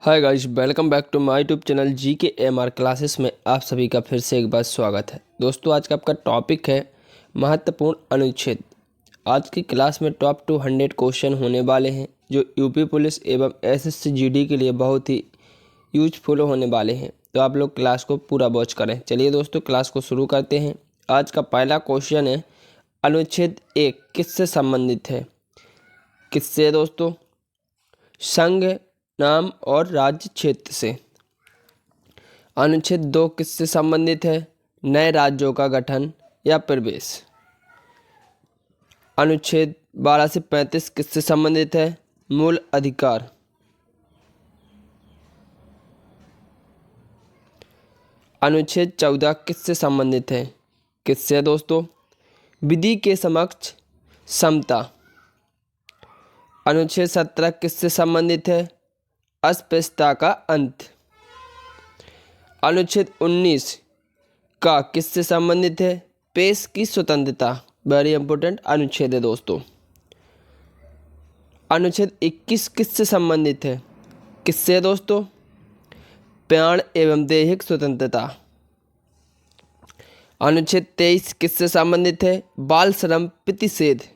Hi guys, welcome back to my YouTube channel GKMR classes में आप सभी का फिर से एक बार स्वागत है। दोस्तों, आज का आपका टॉपिक है महत्वपूर्ण अनुच्छेद। आज की क्लास में टॉप 200 क्वेश्चन होने वाले हैं जो यूपी पुलिस एवं SSC GD के लिए बहुत ही यूजफुल होने वाले हैं। तो आप लोग क्लास को पूरा वॉच करें। चलिए दोस्तों, क्लास को शुरू करते हैं। आज का पहला क्वेश्चन है, अनुच्छेद 1 किससे संबंधित है? किससे दोस्तों? संघ, नाम और राज्य क्षेत्र से। अनुच्छेद 2 किससे संबंधित है? नए राज्यों का गठन या प्रवेश। अनुच्छेद 12 से 35 किससे संबंधित है? मूल अधिकार। अनुच्छेद 14 किससे संबंधित है? किससे दोस्तों? विधि के समक्ष समता। अनुच्छेद 17 किससे संबंधित है? अस्पृश्यता का अंत। अनुच्छेद 19 का किससे संबंधित है? प्रेस की स्वतंत्रता। वेरी इंपॉर्टेंट अनुच्छेद है दोस्तों। अनुच्छेद 21 किससे संबंधित है? किससे दोस्तों? प्राण एवं दैहिक स्वतंत्रता। अनुच्छेद 23 किससे संबंधित है? बाल श्रम प्रतिषेध।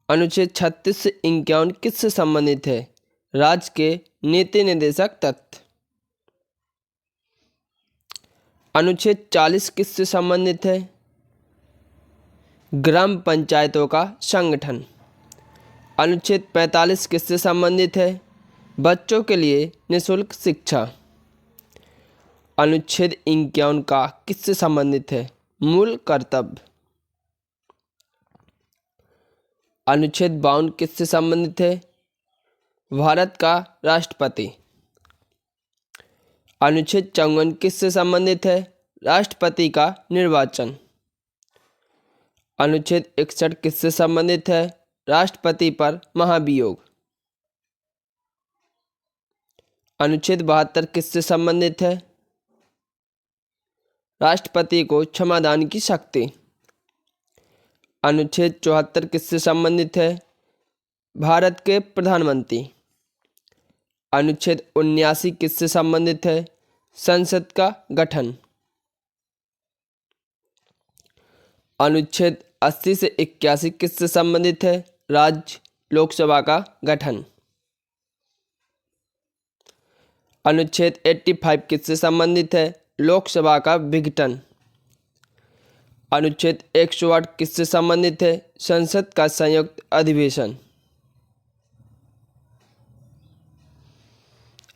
अनुच्छेद 36 से 51 किससे संबंधित है? राज्य के नीति निर्देशक तत्व। अनुच्छेद 40 किससे संबंधित है? ग्राम पंचायतों का संगठन। अनुच्छेद 45 किससे संबंधित है? बच्चों के लिए निःशुल्क शिक्षा। अनुच्छेद 51 का किससे संबंधित है? मूल कर्तव्य। अनुच्छेद 52 किससे संबंधित है? भारत का राष्ट्रपति। अनुच्छेद 54 किससे संबंधित है? राष्ट्रपति का निर्वाचन। अनुच्छेद 61 किससे संबंधित है? राष्ट्रपति पर महाभियोग। अनुच्छेद 72 किससे संबंधित है? राष्ट्रपति को क्षमादान की शक्ति। अनुच्छेद 74 किससे संबंधित है? भारत के प्रधानमंत्री। अनुच्छेद 79 किससे संबंधित है? संसद का गठन। अनुच्छेद 80 से 81 किससे संबंधित है? राज्य लोकसभा का गठन। अनुच्छेद 85 किससे संबंधित है? लोकसभा का विघटन। अनुच्छेद 108 किससे संबंधित है? संसद का संयुक्त अधिवेशन।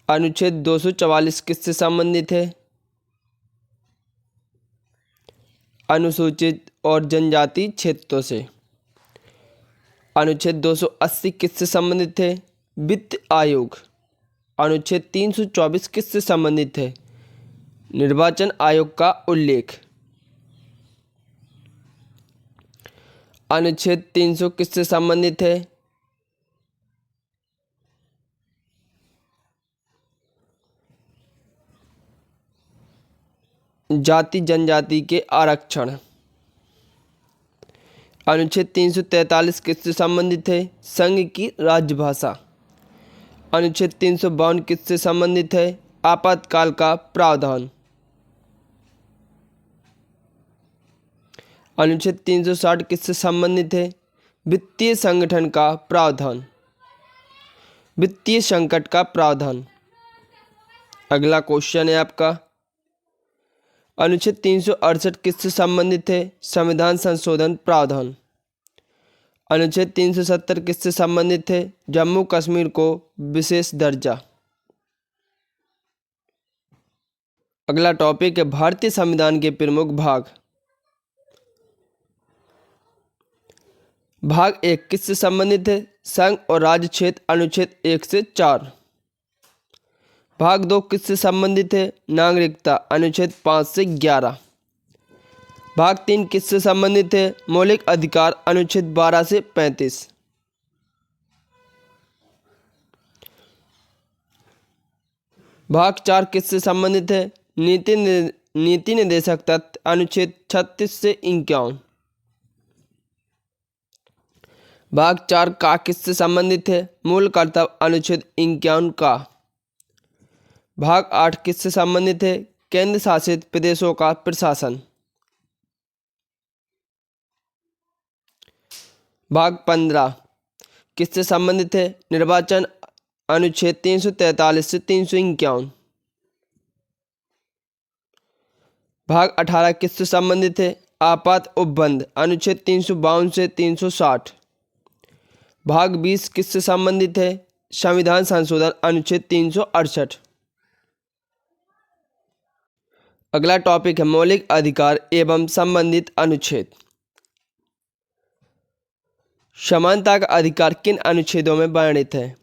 अनुच्छेद 244 किससे संबंधित है? अनुसूचित और जनजाति क्षेत्रों से। अनुच्छेद 280 किससे संबंधित है? वित्त आयोग। अनुच्छेद 324 किससे संबंधित है? निर्वाचन आयोग का उल्लेख। अनुच्छेद 300 किससे संबंधित है? जाति जनजाति के आरक्षण। अनुच्छेद 343 किससे संबंधित है? संघ की राजभाषा। अनुच्छेद 352 किससे संबंधित है? आपातकाल का प्रावधान। अनुच्छेद 360 किससे संबंधित है? वित्तीय संगठन का प्रावधान। वित्तीय संकट का प्रावधान। अगला क्वेश्चन है आपका, अनुच्छेद 368 किससे संबंधित है? संविधान संशोधन प्रावधान। अनुच्छेद 370 किससे संबंधित है? जम्मू कश्मीर को विशेष दर्जा। अगला टॉपिक है, भारतीय संविधान के प्रमुख भाग। भाग 1 किससे संबंधित है? संघ और राज्य क्षेत्र। अनुच्छेद 1 से 4। भाग 2 किससे संबंधित है? नागरिकता। अनुच्छेद 5 से 11। भाग 3 किससे संबंधित है? मौलिक अधिकार। अनुच्छेद 12 से 35। भाग 4 किससे संबंधित है? नीति निर्देशक तत्व। अनुच्छेद 36 से 51। भाग 4 का किससे संबंधित है? मूल कर्तव्य। अनुच्छेद 51 का। भाग 8 किससे संबंधित है? केंद्र शासित प्रदेशों का प्रशासन। भाग 15 किससे संबंधित है? निर्वाचन अनुच्छेद 343 से 351। भाग 18 किससे संबंधित है? आपात उपबंध अनुच्छेद 352 से 360। भाग 20 किससे संबंधित है? संविधान संशोधन अनुच्छेद 368। अगला टॉपिक है मौलिक अधिकार एवं संबंधित अनुच्छेद। समानता का अधिकार किन अनुच्छेदों में वर्णित है?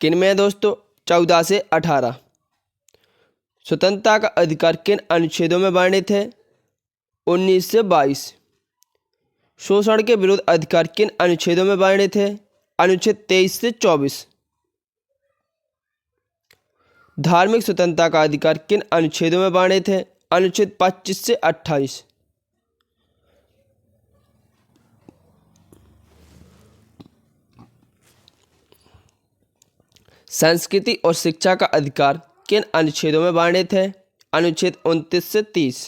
किन में है दोस्तों? 14 से 18। स्वतंत्रता का अधिकार किन अनुच्छेदों में वर्णित है? 19 से 22। शोषण के विरुद्ध अधिकार किन अनुच्छेदों में वर्णित है? अनुच्छेद 23 से 24। धार्मिक स्वतंत्रता का अधिकार किन अनुच्छेदों में वर्णित है? अनुच्छेद 25 से 28। संस्कृति और शिक्षा का अधिकार किन अनुच्छेदों में वर्णित है? अनुच्छेद 29 से 30।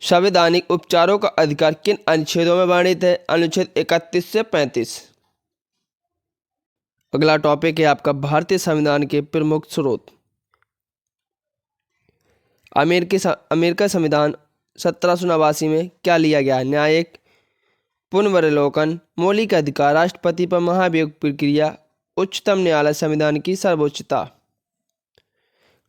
संवैधानिक उपचारों का अधिकार किन अनुच्छेदों में वर्णित है? अनुच्छेद 31 से 35। अगला टॉपिक है आपका भारतीय संविधान के प्रमुख स्रोत। अमेरिका संविधान 1789 में क्या लिया गया? न्यायिक पुनर्वलोकन, मौलिक अधिकार, राष्ट्रपति पर महाभियोग प्रक्रिया, उच्चतम न्यायालय, संविधान की सर्वोच्चता।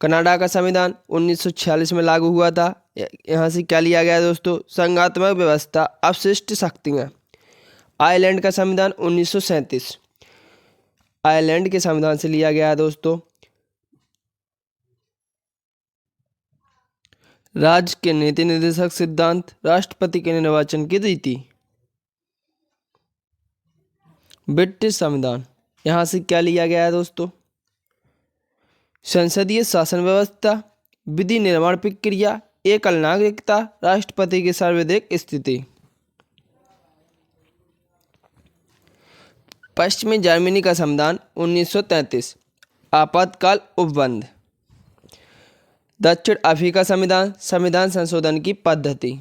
कनाडा का संविधान 1946 में लागू हुआ था। यहाँ से क्या लिया गया दोस्तों? संघात्मक व्यवस्था, अवशिष्ट शक्तियाँ। आयरलैंड का संविधान 1937 आयरलैंड के संविधान से लिया गया है दोस्तों। राज्य के नीति निर्देशक सिद्धांत, राष्ट्रपति के निर्वाचन की रीति। ब्रिटिश संविधान, यहाँ से क्या लिया गया है दोस्तों? संसदीय शासन व्यवस्था, विधि निर्माण प्रक्रिया, एकल नागरिकता, राष्ट्रपति की सर्वाधिक स्थिति। पश्चिमी जर्मनी का संविधान 1933 आपातकाल उपबंध। दक्षिण अफ्रीका संविधान, संविधान संशोधन की पद्धति।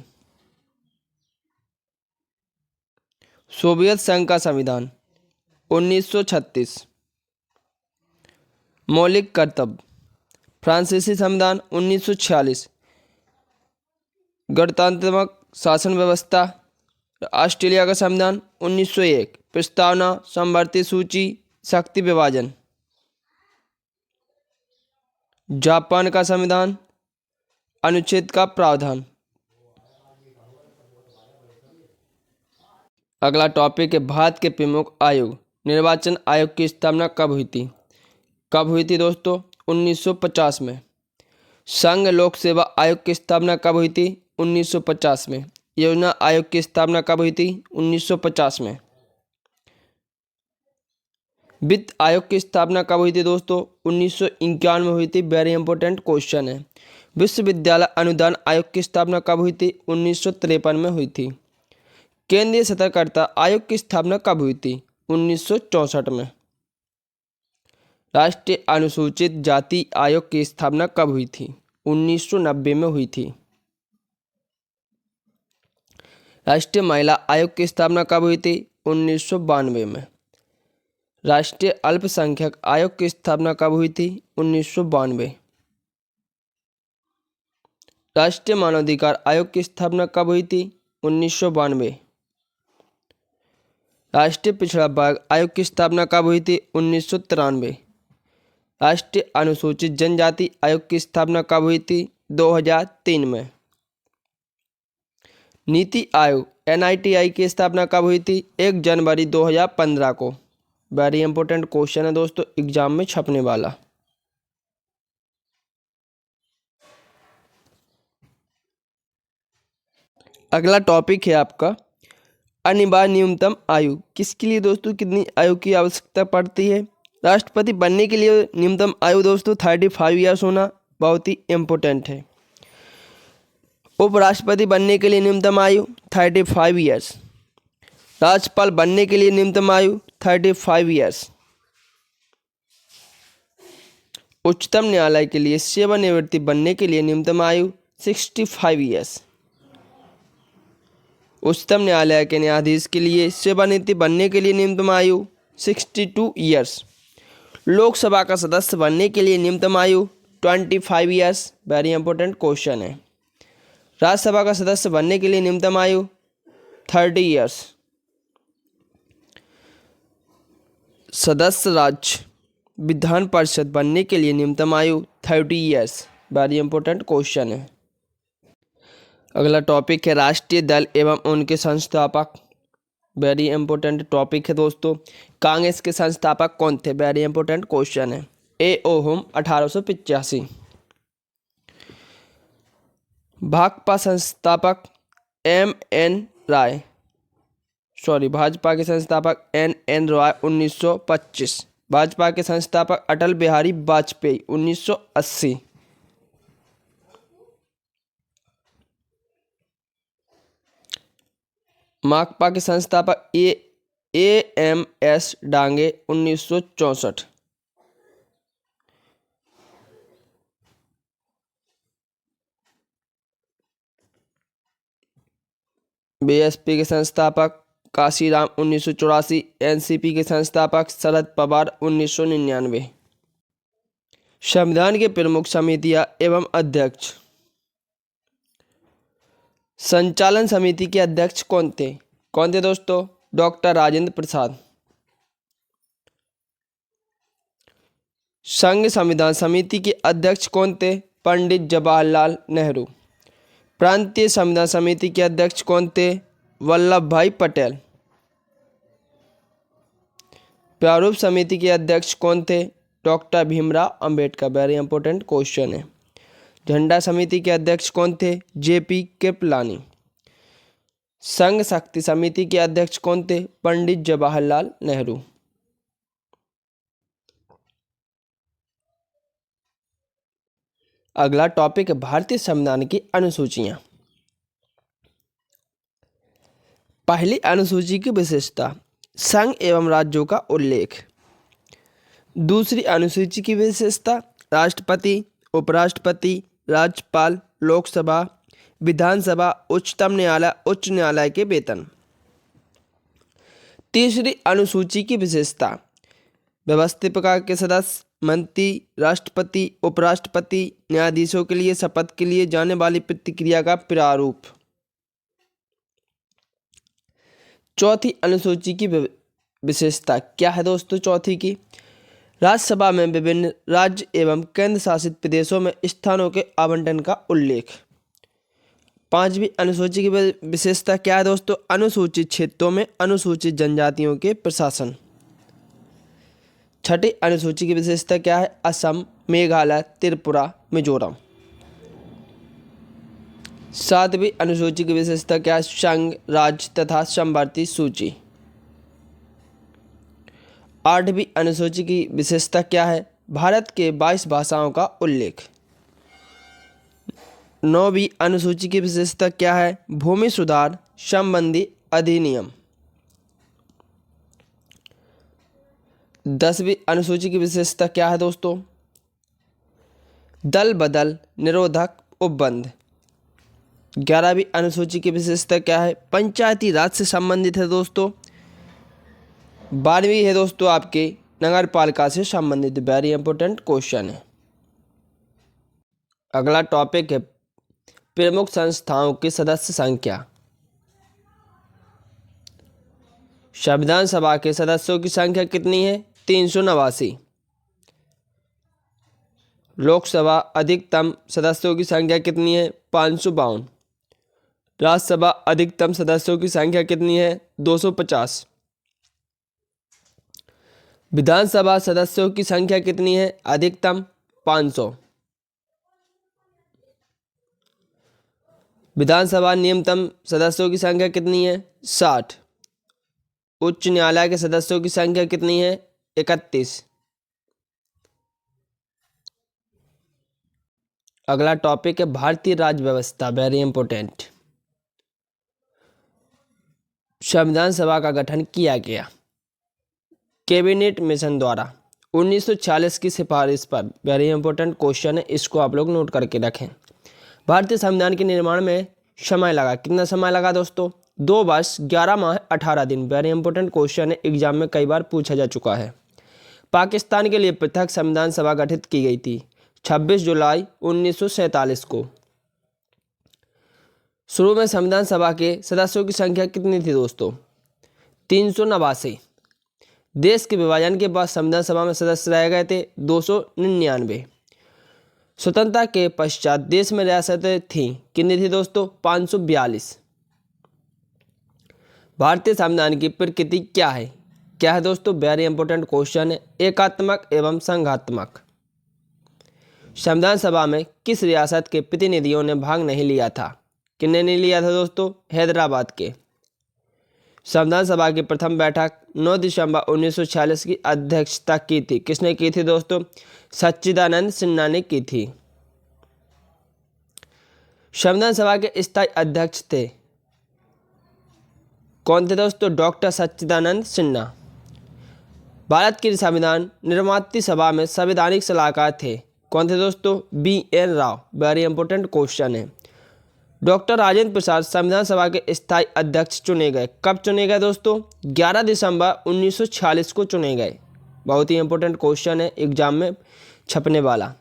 सोवियत संघ का संविधान 1936 मौलिक कर्तव्य। फ्रांसीसी संविधान 1946 गणतंत्रात्मक शासन व्यवस्था। ऑस्ट्रेलिया का संविधान 1901 प्रस्तावना, समवर्ती सूची, शक्ति विभाजन। जापान का संविधान अनुच्छेद का प्रावधान। अगला टॉपिक है भारत के प्रमुख आयोग। निर्वाचन आयोग की स्थापना कब हुई थी? कब हुई थी दोस्तों? 1950 में। संघ लोक सेवा आयोग की स्थापना कब हुई थी? 1950 में। योजना आयोग की स्थापना कब हुई थी? 1950 में। वित्त आयोग की स्थापना कब हुई थी दोस्तों? 1951 में हुई थी। वेरी इंपॉर्टेंट क्वेश्चन है। विश्वविद्यालय अनुदान आयोग की स्थापना कब हुई थी? 1953 में हुई थी। केंद्रीय सतर्कता आयोग की स्थापना कब हुई थी? 1964 में। राष्ट्रीय अनुसूचित जाति आयोग की स्थापना कब हुई थी? 1990 में हुई थी। राष्ट्रीय महिला आयोग की स्थापना कब हुई थी? 1992 में। राष्ट्रीय अल्पसंख्यक आयोग की स्थापना कब हुई थी? 1992। राष्ट्रीय मानवाधिकार आयोग की स्थापना कब हुई थी? 1992। राष्ट्रीय पिछड़ा वर्ग आयोग की स्थापना कब हुई थी? 1993। राष्ट्रीय अनुसूचित जनजाति आयोग की स्थापना कब हुई थी? 2003 में। नीति आयोग NITI की स्थापना कब हुई थी? 1 जनवरी 2015 को। वेरी इंपॉर्टेंट क्वेश्चन है दोस्तों, एग्जाम में छपने वाला। अगला टॉपिक है आपका अनिवार्य न्यूनतम आयु। किसके लिए दोस्तों कितनी आयु की आवश्यकता पड़ती है? राष्ट्रपति बनने के लिए न्यूनतम आयु दोस्तों 35 ईयर्स होना बहुत ही इम्पोर्टेंट है। उपराष्ट्रपति बनने के लिए न्यूनतम आयु 35 ईयर्स। राज्यपाल बनने के लिए न्यूनतम आयु 35 ईयर्स। उच्चतम न्यायालय के लिए सेवानिवृत्ति बनने के लिए न्यूनतम आयु 65 ईयर्स। उच्चतम न्यायालय के न्यायाधीश के लिए सेवानिवृत्ति बनने के लिए न्यूनतम आयु 62 ईयर्स। लोकसभा का सदस्य बनने के लिए न्यूनतम आयु 25 ईयर्स। वेरी इंपॉर्टेंट क्वेश्चन है। राज्यसभा का सदस्य बनने के लिए न्यूनतम आयु 30 ईयर्स। सदस्य राज्य विधान परिषद बनने के लिए न्यूनतम आयु 30 ईयर्स। वेरी इंपॉर्टेंट क्वेश्चन है। अगला टॉपिक है राष्ट्रीय दल एवं उनके संस्थापक। वेरी इंपॉर्टेंट टॉपिक है दोस्तों। कांग्रेस के संस्थापक कौन थे? वेरी इंपॉर्टेंट क्वेश्चन है। A.O. होम 1885। भाकपा संस्थापक M.N. राय, भाजपा के संस्थापक N.N. रॉय 1925। भाजपा के संस्थापक अटल बिहारी वाजपेयी 1980। माकपा के संस्थापक A.M.S. डांगे 1964। BSP के संस्थापक काशीराम 1984। NCP के संस्थापक शरद पवार 1999। संविधान के प्रमुख समितियां एवं अध्यक्ष। संचालन समिति के अध्यक्ष कौन थे? दोस्तों? डॉक्टर राजेंद्र प्रसाद। संघ संविधान समिति के अध्यक्ष कौन थे? पंडित जवाहरलाल नेहरू। प्रांतीय संविधान समिति के अध्यक्ष कौन थे? वल्लभ भाई पटेल। प्रारूप समिति के अध्यक्ष कौन थे? Doctor Bhimrao Ambedkar. Very important question है। झंडा समिति के अध्यक्ष कौन थे? JP कृपलानी। संघ शक्ति समिति के अध्यक्ष कौन थे? पंडित जवाहरलाल नेहरू। अगला टॉपिक है भारतीय संविधान की अनुसूचियां। पहली अनुसूची की विशेषता, संघ एवं राज्यों का उल्लेख। दूसरी अनुसूची की विशेषता, राष्ट्रपति, उपराष्ट्रपति, राज्यपाल, लोकसभा, विधानसभा, उच्चतम न्यायालय, उच्च न्यायालय के वेतन। तीसरी अनुसूची की विशेषता, व्यवस्थापिका के सदस्य, मंत्री, राष्ट्रपति, उपराष्ट्रपति, न्यायाधीशों के लिए शपथ के लिए जाने वाली प्रतिक्रिया का प्रारूप। चौथी अनुसूची की विशेषता क्या है दोस्तों? चौथी की, राज्यसभा में विभिन्न राज्य एवं केंद्र शासित प्रदेशों में स्थानों के आवंटन का उल्लेख। पांचवी अनुसूची की विशेषता क्या है दोस्तों? अनुसूचित क्षेत्रों में अनुसूचित जनजातियों के प्रशासन। छठी अनुसूची की विशेषता क्या है? असम, मेघालय, त्रिपुरा, मिजोरम। सातवीं अनुसूची की विशेषता क्या है? संघ, राज्य तथा समवर्ती सूची। आठवीं अनुसूची की विशेषता क्या है? भारत के 22 भाषाओं का उल्लेख। नौवीं अनुसूची की विशेषता क्या है? भूमि सुधार संबंधी अधिनियम। 10वीं अनुसूची की विशेषता क्या है दोस्तों? दल बदल निरोधक उपबंध। 11वीं अनुसूची की विशेषता क्या है? पंचायती राज से संबंधित है दोस्तों। 12वीं है दोस्तों आपके नगर पालिका से संबंधित। वेरी इंपॉर्टेंट क्वेश्चन है। अगला टॉपिक है प्रमुख संस्थाओं की सदस्य संख्या। संविधान सभा के सदस्यों की संख्या कितनी है? 389। लोकसभा अधिकतम सदस्यों की संख्या कितनी है? 552। राज्यसभा अधिकतम सदस्यों की संख्या कितनी है? 250। विधानसभा सदस्यों की संख्या कितनी है? अधिकतम 500। विधानसभा न्यूनतम सदस्यों की संख्या कितनी है? 60। उच्च न्यायालय के सदस्यों की संख्या कितनी है? 31। अगला टॉपिक है भारतीय राज्य व्यवस्था। Very important. संविधान सभा का गठन किया गया कैबिनेट मिशन द्वारा 1940 की सिफारिश पर, वेरी इंपॉर्टेंट क्वेश्चन है, इसको आप लोग नोट करके रखें। भारतीय संविधान के निर्माण में समय लगा, कितना समय लगा दोस्तों? 2 वर्ष 11 माह 18 दिन। वेरी इंपॉर्टेंट क्वेश्चन है, एग्जाम में कई बार पूछा जा चुका है। पाकिस्तान के लिए पृथक संविधान सभा गठित की गई थी 26 जुलाई 1947 को। शुरू में संविधान सभा के सदस्यों की संख्या कितनी थी दोस्तों? 389। देश के विभाजन के बाद संविधान सभा में सदस्य रह गए थे 299। स्वतंत्रता के पश्चात देश में रियासतें थीं, कितनी थी दोस्तों? 542। भारतीय संविधान की प्रकृति क्या है? क्या है दोस्तों? वेरी इंपॉर्टेंट क्वेश्चन है, एकात्मक एवं संघात्मक। संविधान सभा में किस रियासत के प्रतिनिधियों ने भाग नहीं लिया था? किसने नहीं लिया था दोस्तों? हैदराबाद के। संविधान सभा की प्रथम बैठक 9 दिसंबर 1946 की अध्यक्षता की थी, किसने की थी दोस्तों? सच्चिदानंद सिन्हा ने की थी। संविधान सभा के स्थायी अध्यक्ष थे, कौन थे दोस्तों? डॉक्टर सच्चिदानंद सिन्हा। भारत की संविधान निर्माती सभा में संवैधानिक सलाहकार थे, कौन थे दोस्तों? BN Rao. Very important question है। डॉक्टर राजेंद्र प्रसाद संविधान सभा के स्थायी अध्यक्ष चुने गए, कब चुने गए दोस्तों? 11 दिसंबर 1946 को चुने गए। बहुत ही इंपॉर्टेंट क्वेश्चन है, एग्जाम में छपने वाला।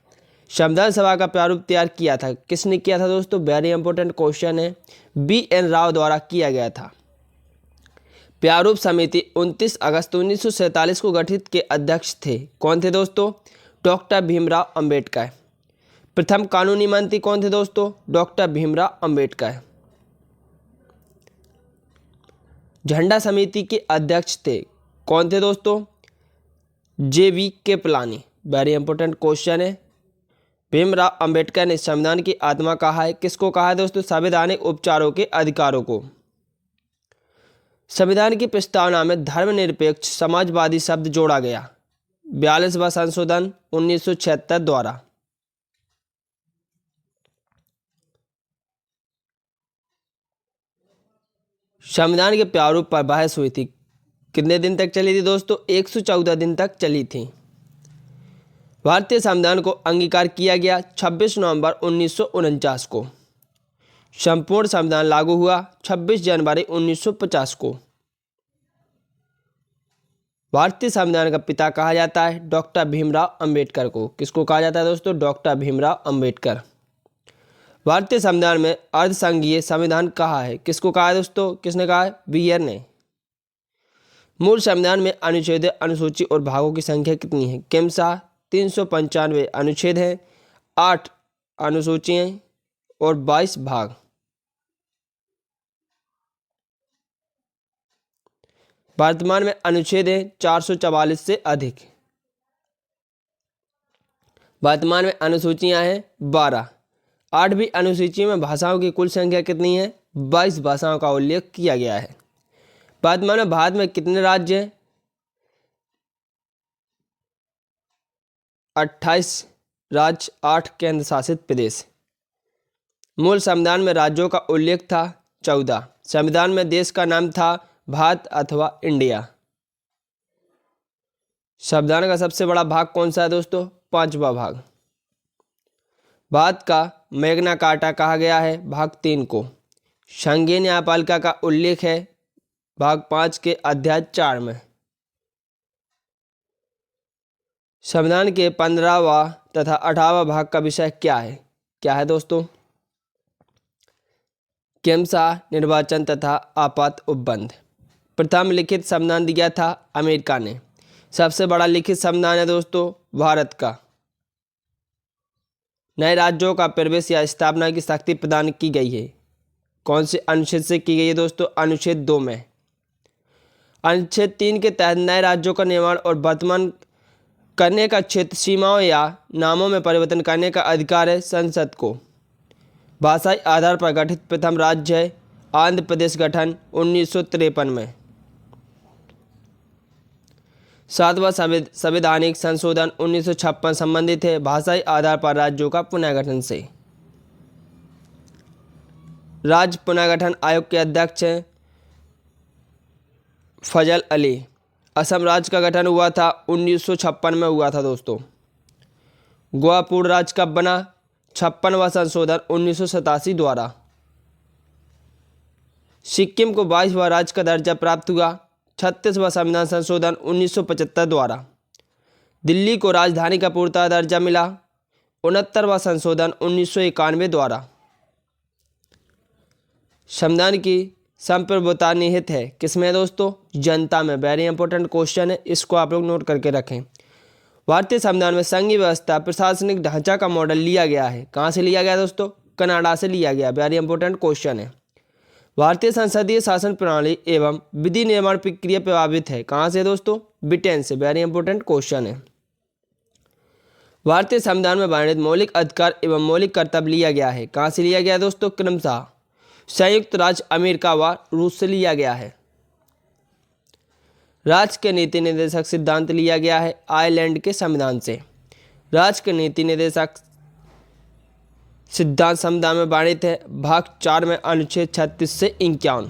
संविधान सभा का प्रारूप तैयार किया था, किसने किया था दोस्तों? वेरी इंपॉर्टेंट क्वेश्चन है, BN राव द्वारा किया गया था। प्रारूप समिति 29 अगस्त 1947 को गठित के अध्यक्ष थे, कौन थे दोस्तों? डॉक्टर भीमराव अंबेडकर। प्रथम कानूनी मंत्री कौन थे दोस्तों? डॉक्टर भीमराव अंबेडकर। झंडा समिति के अध्यक्ष थे, कौन थे दोस्तों? JV Kripalani. Very important question है। भीमराव अंबेडकर ने संविधान की आत्मा कहा है, किसको कहा है दोस्तों? संवैधानिक उपचारों के अधिकारों को। संविधान की प्रस्तावना में धर्मनिरपेक्ष समाजवादी शब्द जोड़ा गया, 42वां संशोधन 1976 द्वारा। संविधान के प्रारूप पर बहस हुई थी, कितने दिन तक चली थी दोस्तों? 114 दिन तक चली थी। भारतीय संविधान को अंगीकार किया गया 26 नवंबर 1949 को। संपूर्ण संविधान लागू हुआ 26 जनवरी 1950 को। भारतीय संविधान का पिता कहा जाता है डॉक्टर भीमराव अंबेडकर को, किसको कहा जाता है दोस्तों? डॉक्टर भीमराव अंबेडकर। भारतीय संविधान में अर्धसंघीय संविधान कहा है, किसको कहा है दोस्तों? किसने कहा है? BN ने। मूल संविधान में अनुच्छेद, अनुसूची और भागों की संख्या कितनी है? क्रमशः 395 अनुच्छेद हैं, 8 अनुसूचियां और 22 भाग। वर्तमान में अनुच्छेद हैं 444 से अधिक। वर्तमान में अनुसूचियां हैं 12। 8वीं अनुसूची में भाषाओं की कुल संख्या कितनी है? 22 भाषाओं का उल्लेख किया गया है। वर्तमान में भारत में कितने राज्य हैं? 28 राज्य, 8 केंद्र शासित प्रदेश। मूल संविधान में राज्यों का उल्लेख था 14। संविधान में देश का नाम था भारत अथवा इंडिया। संविधान का सबसे बड़ा भाग कौन सा है दोस्तों? 5वां भाग। भारत का मैग्ना कार्टा कहा गया है भाग 3 को। संघीय न्यायपालिका का उल्लेख है भाग 5 के अध्याय 4 में। संविधान के 15वां तथा 18वां भाग का विषय क्या है? क्या है दोस्तों? क्रमशः निर्वाचन तथा आपात उपबंध। प्रथम लिखित संविधान दिया था अमेरिका ने। सबसे बड़ा लिखित संविधान है दोस्तों भारत का। नए राज्यों का प्रवेश या स्थापना की शक्ति प्रदान की गई है, कौन से अनुच्छेद से की गई है दोस्तों? अनुच्छेद 2 में। अनुच्छेद 3 के तहत नए राज्यों का निर्माण और वर्तमान करने का क्षेत्र सीमाओं या नामों में परिवर्तन करने का अधिकार है संसद को। भाषाई आधार पर गठित प्रथम राज्य है आंध्र प्रदेश, गठन 1953 में। 7वां संवैधानिक संशोधन 1956 संबंधित है भाषाई आधार पर राज्यों का पुनर्गठन से। राज्य पुनर्गठन आयोग के अध्यक्ष हैं फजल अली। असम राज्य का गठन हुआ था 1956 में हुआ था दोस्तों। गोवा पूर्ण राज्य कब बना? 56वां संशोधन 1987 द्वारा। सिक्किम को 22वां राज्य का दर्जा प्राप्त हुआ 36वां संविधान संशोधन 1975 द्वारा। दिल्ली को राजधानी का पूर्णतः दर्जा मिला 69वां संशोधन 1991 द्वारा। संविधान की संप्रभुता निहित है किसमें दोस्तों? जनता में। वेरी इंपॉर्टेंट क्वेश्चन है, इसको आप लोग नोट करके रखें। भारतीय संविधान में संघीय व्यवस्था प्रशासनिक ढांचा का मॉडल लिया गया है। कहाँ से लिया गया दोस्तों? कनाडा से लिया गया। वेरी इंपॉर्टेंट क्वेश्चन है। भारतीय संसदीय शासन प्रणाली एवं विधि निर्माण प्रक्रिया प्रभावित है। कहाँ से दोस्तों? ब्रिटेन से। वेरी इंपॉर्टेंट क्वेश्चन है। भारतीय संविधान में वर्णित मौलिक अधिकार एवं मौलिक कर्तव्य लिया गया है। कहाँ से लिया गया दोस्तों? क्रमशः संयुक्त राज्य अमेरिका व रूस से लिया गया है। राज्य के नीति निर्देशक सिद्धांत लिया गया है आयरलैंड के संविधान से। राज्य के नीति निर्देशक सिद्धांत संविधान में वर्णित है भाग 4 में अनुच्छेद 36 से 51।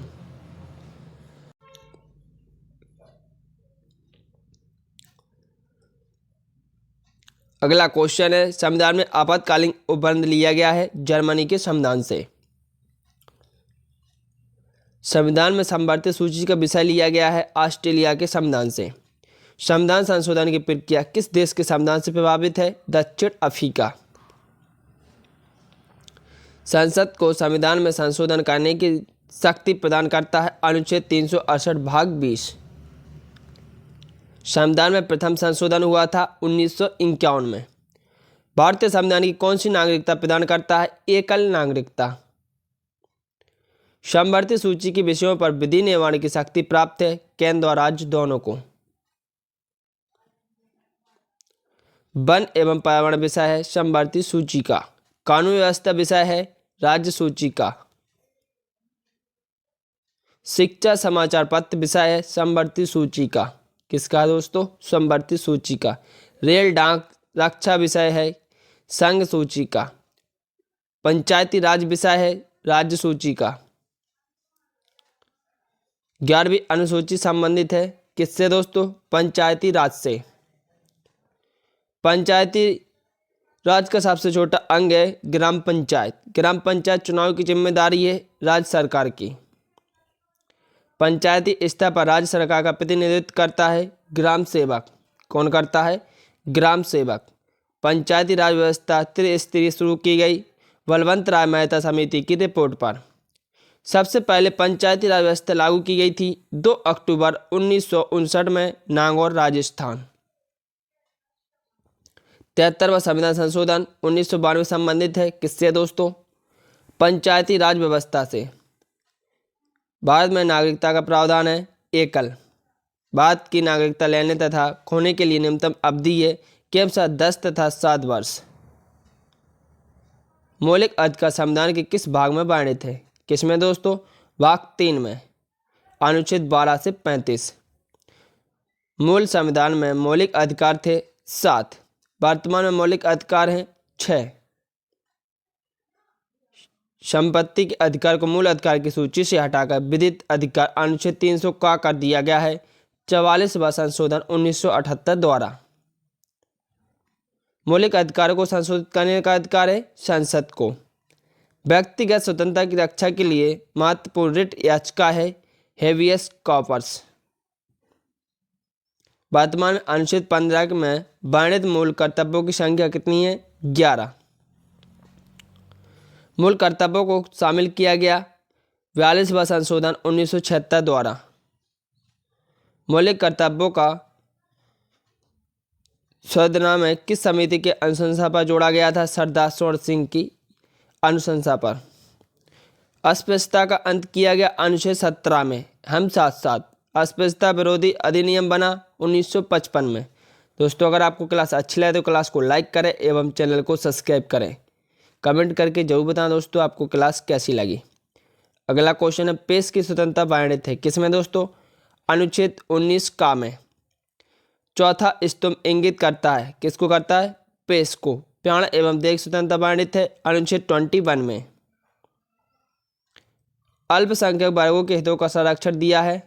अगला क्वेश्चन है, संविधान में आपातकालीन उपबंध लिया गया है जर्मनी के संविधान से। संविधान में संवर्धित सूची का विषय लिया गया है ऑस्ट्रेलिया के संविधान से। संविधान संशोधन की प्रक्रिया किस देश के संविधान से प्रभावित है? दक्षिण अफ्रीका। संसद को संविधान में संशोधन करने की शक्ति प्रदान करता है अनुच्छेद 368 भाग 20। संविधान में प्रथम संशोधन हुआ था 1951 में। भारतीय संविधान की कौन सी नागरिकता प्रदान करता है? एकल नागरिकता। संवर्धित सूची के विषयों पर विधि निर्माण की शक्ति प्राप्त है केंद्र और राज्य दोनों को। वन एवं पर्यावरण विषय है संवर्धित सूची का। कानून व्यवस्था विषय है राज्य सूची का। शिक्षा समाचार पत्र विषय है संवर्धित सूची का। किसका दोस्तों? संवर्धित सूची का। रेल डाक रक्षा विषय है संघ सूची का। पंचायती राज विषय है राज्य सूची का। 11वीं अनुसूची संबंधित है किससे दोस्तों? पंचायती राज से। पंचायती राज का सबसे छोटा अंग है ग्राम पंचायत। ग्राम पंचायत चुनाव की जिम्मेदारी है राज्य सरकार की। पंचायती स्तर पर राज्य सरकार का प्रतिनिधित्व करता है ग्राम सेवक। कौन करता है? ग्राम सेवक। पंचायती राज व्यवस्था त्रिस्तरीय शुरू की गई बलवंत राय मेहता समिति की रिपोर्ट पर। सबसे पहले पंचायती राज व्यवस्था लागू की गई थी 2 अक्टूबर 1959 में नागौर राजस्थान। 73वां संविधान संशोधन 1992 संबंधित है किससे दोस्तों? पंचायती राज व्यवस्था से। भारत में नागरिकता का प्रावधान है एकल। भारत की नागरिकता लेने तथा खोने के लिए न्यूनतम अवधि है क्रमशः 10 तथा 7 वर्ष। मौलिक अधिकार संविधान के किस भाग में वर्णित है? किसमें दोस्तों? भाग 3 में अनुच्छेद 12 से 35। मूल संविधान में मौलिक अधिकार थे 7। वर्तमान में मौलिक अधिकार हैं 6। संपत्ति के अधिकार को मूल अधिकार की सूची से हटाकर विधिक अधिकार अनुच्छेद 300 का कर दिया गया है 44वां संशोधन 1978 द्वारा। मौलिक अधिकारों को संशोधित करने का अधिकार है संसद को। व्यक्तिगत स्वतंत्रता की रक्षा के लिए महत्वपूर्ण रिट याचिका है हेवियस कॉर्पस। वर्तमान में अनुच्छेद 15 में वर्णित मूल कर्तव्यों की संख्या कितनी है? 11। मूल कर्तव्यों को शामिल किया गया 42वां संशोधन 1976 द्वारा। मौलिक कर्तव्यों का संशोधन में किस समिति के अनुशंसा पर जोड़ा गया था? सरदार स्वर्ण सिंह की अनुशंसा पर। अस्पृश्यता का अंत किया गया अनुच्छेद 17 में हम साथ साथ। अस्पृश्यता विरोधी अधिनियम बना 1955 में। दोस्तों अगर आपको क्लास अच्छी लगे तो क्लास को लाइक करें एवं चैनल को सब्सक्राइब करें। कमेंट करके जरूर बताएं दोस्तों आपको क्लास कैसी लगी। अगला क्वेश्चन है प्रेस की स्वतंत्रता वर्णित है किसमें दोस्तों? अनुच्छेद 19 का में। चौथा स्तंभ इंगित करता है किसको करता है? प्रेस को। प्राण एवं देह स्वतंत्रता वर्णित है अनुच्छेद 21 में। अल्पसंख्यक वर्गों के हितों का संरक्षण दिया है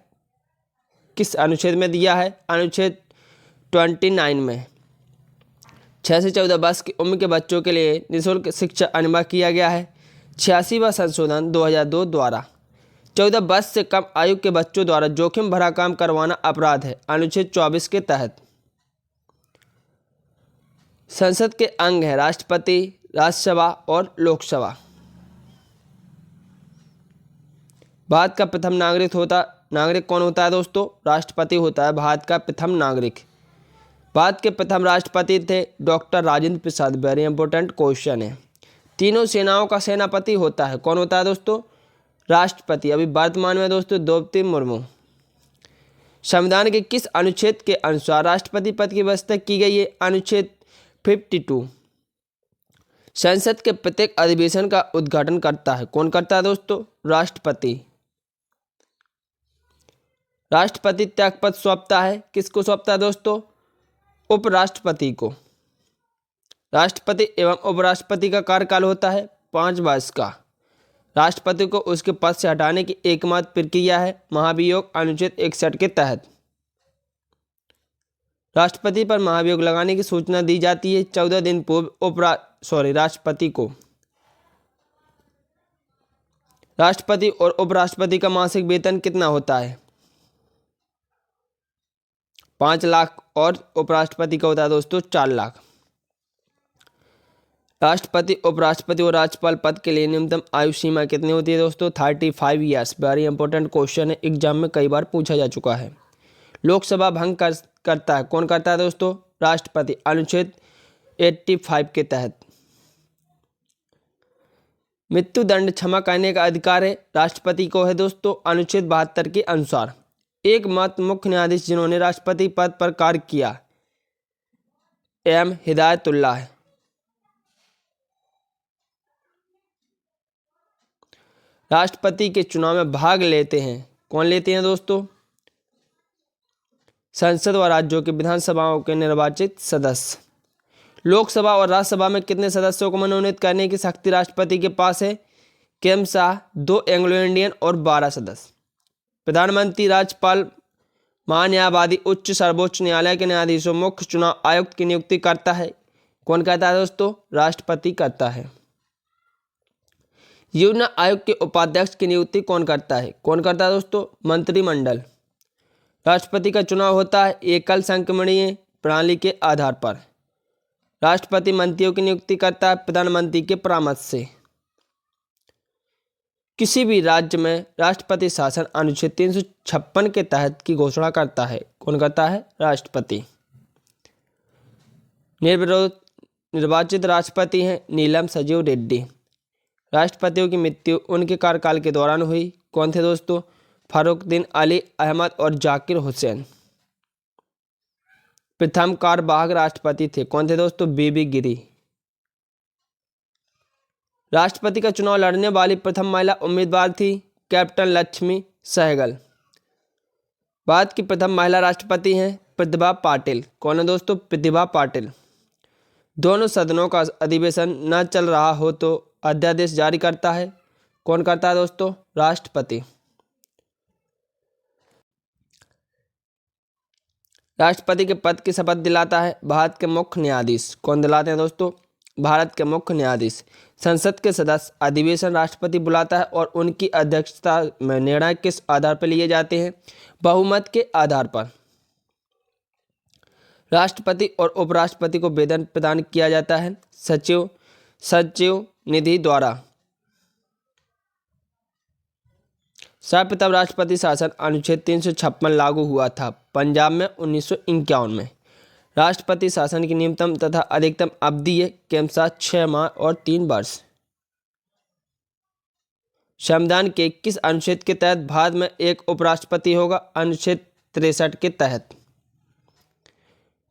किस अनुच्छेद में दिया है? अनुच्छेद 29 में। 6 से 14 वर्ष की उम्र के बच्चों के लिए निःशुल्क शिक्षा अनिवार्य किया गया है। 86वां संशोधन 2002 द्वारा 14 वर्ष से कम आयु के बच्चों द्वारा जोखिम भरा काम करवाना अपराध है, अनुच्छेद 24 के तहत। संसद के अंग है राष्ट्रपति, राज्यसभा और लोकसभा। भारत का प्रथम नागरिक कौन होता है दोस्तों? राष्ट्रपति होता है भारत का प्रथम नागरिक। भारत के प्रथम राष्ट्रपति थे doctor Rajendra Prasad. Very important question है। तीनों सेनाओं का सेनापति होता है, कौन होता है दोस्तों? राष्ट्रपति। अभी वर्तमान में दोस्तों द्रौपदी मुर्मू। संविधान के किस अनुच्छेद के अनुसार राष्ट्रपति पद की व्यवस्था की गई है? अनुच्छेद 52। संसद के प्रत्येक अधिवेशन का उद्घाटन करता है, कौन करता है दोस्तों? राष्ट्रपति। राष्ट्रपति त्यागपत्र सौंपता है, किसको सौंपता है दोस्तों? उपराष्ट्रपति को। राष्ट्रपति एवं उपराष्ट्रपति का कार्यकाल होता है 5 वर्ष का। राष्ट्रपति को उसके पद से हटाने की एकमात्र प्रक्रिया है महाभियोग, अनुच्छेद 61 के तहत। राष्ट्रपति पर महाभियोग लगाने की सूचना दी जाती है 14 दिन पूर्व राष्ट्रपति को। राष्ट्रपति और उपराष्ट्रपति का मासिक वेतन कितना होता है? 5 लाख और उपराष्ट्रपति का होता है दोस्तों 4 लाख। राष्ट्रपति, उपराष्ट्रपति और राज्यपाल पद के लिए न्यूनतम आयु सीमा कितनी होती है दोस्तों? 35 ईयर्स। वेरी इंपॉर्टेंट क्वेश्चन है, एग्जाम में कई बार पूछा जा चुका है। लोकसभा भंग करता है, कौन करता है दोस्तों? राष्ट्रपति, अनुच्छेद 85 के तहत। मृत्यु दंड क्षमा करने का अधिकार है राष्ट्रपति को है दोस्तों, अनुच्छेद 72 के अनुसार। एकमात्र मुख्य न्यायाधीश जिन्होंने राष्ट्रपति पद पर कार्य किया एम हिदायतुल्लाह है। राष्ट्रपति के चुनाव में भाग लेते हैं, कौन लेते हैं दोस्तों? संसद व राज्यों की विधानसभाओं के निर्वाचित सदस्य। लोकसभा और राज्यसभा में कितने सदस्यों को मनोनीत करने की शक्ति राष्ट्रपति के पास है? क्रमशः 2 एंग्लो इंडियन और 12 सदस्य। प्रधानमंत्री, राज्यपाल, महान्यायवादी, उच्च सर्वोच्च न्यायालय के न्यायाधीशों, मुख्य चुनाव आयुक्त की नियुक्ति करता है, कौन करता है दोस्तों? राष्ट्रपति करता है। योजना आयोग के उपाध्यक्ष की नियुक्ति कौन करता है? कौन करता है दोस्तों? मंत्रिमंडल। राष्ट्रपति का चुनाव होता है एकल संक्रमणीय प्रणाली के आधार पर। राष्ट्रपति मंत्रियों की नियुक्ति करता है प्रधानमंत्री के परामर्श से। किसी भी राज्य में राष्ट्रपति शासन अनुच्छेद 356 के तहत की घोषणा करता है, कौन करता है? राष्ट्रपति। निर्विरोध निर्वाचित राष्ट्रपति हैं नीलम संजीव रेड्डी। राष्ट्रपतियों की मृत्यु उनके कार्यकाल के दौरान हुई, कौन थे दोस्तों? फर्रुखद्दीन अली अहमद और जाकिर हुसैन। प्रथम कार्यवाहक राष्ट्रपति थे, कौन थे दोस्तों? बीबी गिरी। राष्ट्रपति का चुनाव लड़ने वाली प्रथम महिला उम्मीदवार थी कैप्टन लक्ष्मी सहगल। भारत की प्रथम महिला राष्ट्रपति हैं प्रतिभा पाटिल। कौन है दोस्तों? प्रतिभा पाटिल। दोनों सदनों का अधिवेशन न चल रहा हो तो अध्यादेश जारी करता है, कौन करता है दोस्तों? राष्ट्रपति। राष्ट्रपति के पद की शपथ दिलाता है भारत के मुख्य न्यायाधीश। कौन दिलाते हैं दोस्तों? भारत के मुख्य न्यायाधीश। संसद के सदस्य अधिवेशन राष्ट्रपति बुलाता है और उनकी अध्यक्षता में निर्णय किस आधार पर लिए जाते हैं? बहुमत के आधार पर। राष्ट्रपति और उपराष्ट्रपति को वेतन प्रदान किया जाता है सचिव निधि द्वारा। सर्वप्रथम राष्ट्रपति शासन अनुच्छेद 356 लागू हुआ था पंजाब में 1951 में। राष्ट्रपति शासन की न्यूनतम तथा अधिकतम अवधि है क्रमशः 6 माह और 3 वर्ष। संविधान के किस अनुच्छेद के तहत भारत में एक उपराष्ट्रपति होगा? अनुच्छेद 63 के तहत।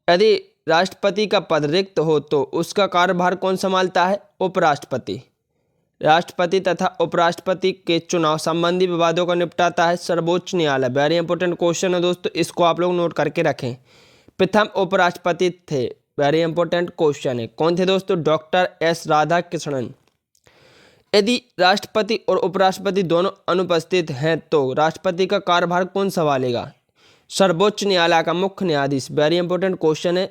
यदि राष्ट्रपति का पद रिक्त हो तो उसका कार्यभार कौन संभालता है? उपराष्ट्रपति। राष्ट्रपति तथा उपराष्ट्रपति के चुनाव संबंधी विवादों को निपटाता है सर्वोच्च न्यायालय। वेरी इंपॉर्टेंट क्वेश्चन है दोस्तों, इसको आप लोग नोट करके रखें। प्रथम उपराष्ट्रपति थे, वेरी इंपॉर्टेंट क्वेश्चन है, कौन थे दोस्तों? Doctor S Radhakrishnan. यदि राष्ट्रपति और उपराष्ट्रपति दोनों अनुपस्थित हैं तो राष्ट्रपति का कार्यभार कौन संभालेगा? सर्वोच्च न्यायालय का मुख्य न्यायाधीश, वेरी इंपॉर्टेंट क्वेश्चन है।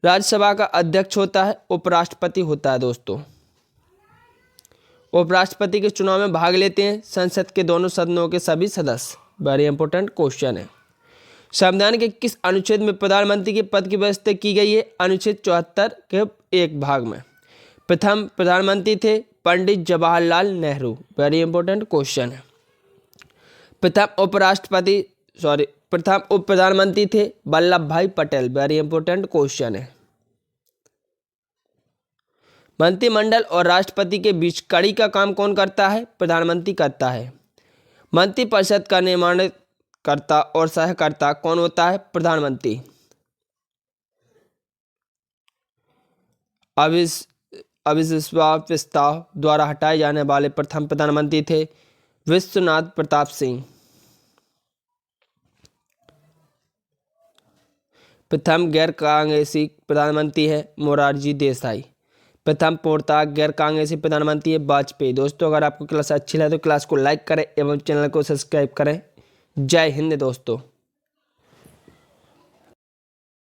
राज्यसभा का अध्यक्ष होता है, उपराष्ट्रपति होता है दोस्तों। उपराष्ट्रपति के चुनाव में भाग लेते हैं संसद के दोनों सदनों के सभी सदस्य, वेरी इंपॉर्टेंट क्वेश्चन है। संविधान के किस अनुच्छेद में प्रधानमंत्री के पद की व्यवस्था की गई है? अनुच्छेद 74 के एक भाग में। प्रथम प्रधानमंत्री थे Pandit Jawaharlal Nehru, very important question है। प्रथम उप प्रधानमंत्री थे वल्लभ भाई पटेल, वेरी इंपॉर्टेंट क्वेश्चन है। मंत्रिमंडल और राष्ट्रपति के बीच कड़ी का काम कौन करता है? प्रधानमंत्री करता है। मंत्रिपरिषद का निर्माण करता और सहकर्ता कौन होता है? प्रधानमंत्री। अविश्वास प्रस्ताव द्वारा हटाए जाने वाले प्रथम प्रधानमंत्री थे विश्वनाथ प्रताप सिंह। प्रथम गैर कांग्रेसी प्रधानमंत्री है मोरारजी देसाई। प्रथम पूर्णतः गैर कांग्रेसी प्रधानमंत्री है वाजपेयी। दोस्तों अगर आपको क्लास अच्छी लगे तो क्लास को लाइक करें एवं चैनल को सब्सक्राइब करें। जय हिंद दोस्तों।